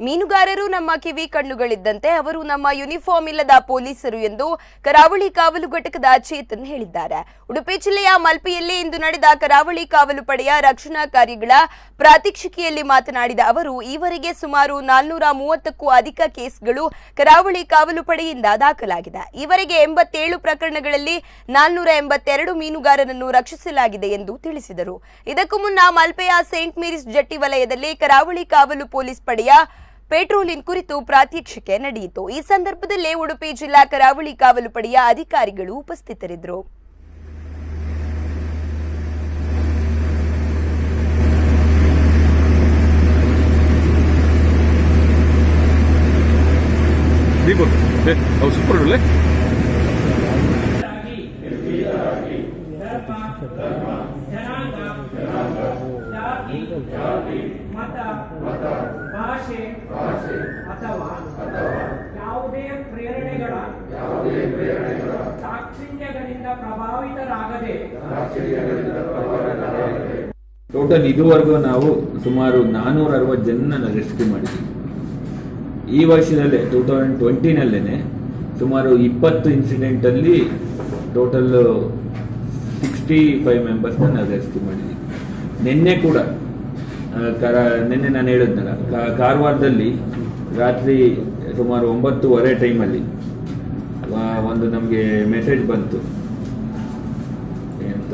ಮೀನುಗಾರರು ನಮ್ಮ ಕಿವಿ ಕಣ್ಣುಗಳಿದ್ದಂತೆ, ಅವರು ನಮ್ಮ ಯೂನಿಫಾರ್ಮ್ ಇಲ್ಲದ ಪೊಲೀಸರು ಎಂದು ಕರಾವಳಿ ಕಾವಲು ಘಟಕದ ಚೇತನ್ ಹೇಳಿದ್ದಾರೆ. ಉಡುಪಿ ಜಿಲ್ಲೆಯ ಮಲ್ಪೆಯಲ್ಲಿ ಇಂದು ನಡೆದ ಕರಾವಳಿ ಕಾವಲು ಪಡೆಯ ರಕ್ಷಣಾ ಕಾರ್ಯಗಳ ಪ್ರಾತ್ಯಕ್ಷಿಕೆಯಲ್ಲಿ ಮಾತನಾಡಿದ ಅವರು, ಈವರೆಗೆ ಸುಮಾರು 430ಕ್ಕೂ ಅಧಿಕ ಕೇಸ್ಗಳು ಕರಾವಳಿ ಕಾವಲು ಪಡೆಯಿಂದ ದಾಖಲಾಗಿದೆ. ಈವರೆಗೆ 87 ಪ್ರಕರಣಗಳಲ್ಲಿ 482 ಮೀನುಗಾರರನ್ನು ರಕ್ಷಿಸಲಾಗಿದೆ ಎಂದು ತಿಳಿಸಿದರು. ಇದಕ್ಕೂ ಮುನ್ನ ಮಲ್ಪೆಯ ಸೇಂಟ್ ಮೇರಿಸ್ ಜಟ್ಟಿ ವಲಯದಲ್ಲಿ ಕರಾವಳಿ ಕಾವಲು ಪೊಲೀಸ್ ಪಡೆಯ ಪೆಟ್ರೋಲಿಂಗ್ ಕುರಿತು ಪ್ರಾತ್ಯಕ್ಷಿಕೆ ನಡೆಯಿತು. ಈ ಸಂದರ್ಭದಲ್ಲಿ ಉಡುಪಿ ಜಿಲ್ಲಾ ಕರಾವಳಿ ಕಾವಲು ಪಡೆಯ ಅಧಿಕಾರಿಗಳು ಉಪಸ್ಥಿತರಿದ್ದರು. ಮತ ಭಾಷೆ ಅಥವಾ ಯಾವುದೇ ಪ್ರೇರಣೆಗಳ ದಾಕ್ಷಿಣ್ಯಗಳಿಂದ ಪ್ರಭಾವಿತರಾಗದೆ ಟೋಟಲ್ ಇದುವರೆಗೂ ನಾವು ಸುಮಾರು 460 ಜನನ ರೆಸ್ಕ್ಯೂ ಮಾಡಿದ್ದೀವಿ. ಈ ವರ್ಷದಲ್ಲೇ 2020ನಲ್ಲೇ ಸುಮಾರು 20 ಇನ್ಸಿಡೆಂಟಲ್ಲಿ ಟೋಟಲ್ 65 ಮೆಂಬರ್ಸ್ನ ನಾವು ರೆಸ್ಕ್ಯೂ ಮಾಡಿದ್ದೀವಿ. ನಿನ್ನೆ ಕೂಡ ನಿನ್ನೆ ನಾನು ಹೇಳಿದ್ನಲ್ಲ, ಕಾರವಾರದಲ್ಲಿ ರಾತ್ರಿ ಸುಮಾರು 9:30 ಟೈಮಲ್ಲಿ ಒಂದು ನಮಗೆ ಮೆಸೇಜ್ ಬಂತು. ಎಂತ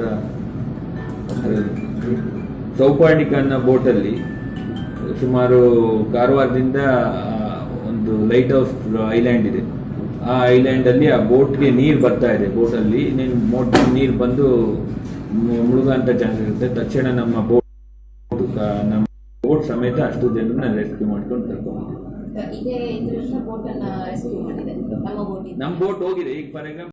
ಸೌಪಾರ್ಣಿಕ ಅನ್ನೋ ಬೋಟಲ್ಲಿ ಸುಮಾರು ಕಾರವಾರದಿಂದ ಒಂದು ಲೈಟ್ ಹೌಸ್ ಐಲ್ಯಾಂಡ್ ಇದೆ. ಆ ಐಲ್ಯಾಂಡಲ್ಲಿ ಆ ಬೋಟ್ಗೆ ನೀರು ಬರ್ತಾ ಇದೆ. ಬೋಟಲ್ಲಿ ನೀರು ಬಂದು ಮುಳುಗಂತ ಚಾನ್ಸ್ ಇರುತ್ತೆ. ತಕ್ಷಣ ನಮ್ಮ ಬೋಟ್ ಸಮೇತ ಅಷ್ಟು ಜನರನ್ನ ರೆಸ್ಕ್ಯೂ ಮಾಡ್ಕೊಂಡು ಕರ್ಕೊಂಡು ನಮ್ಮ ಬೋಟ್ ನಮ್ಮ ಬೋಟ್ ಹೋಗಿದೆ. ಈಗ ಫಾರ್ ಎಕ್ಸಾಂಪಲ್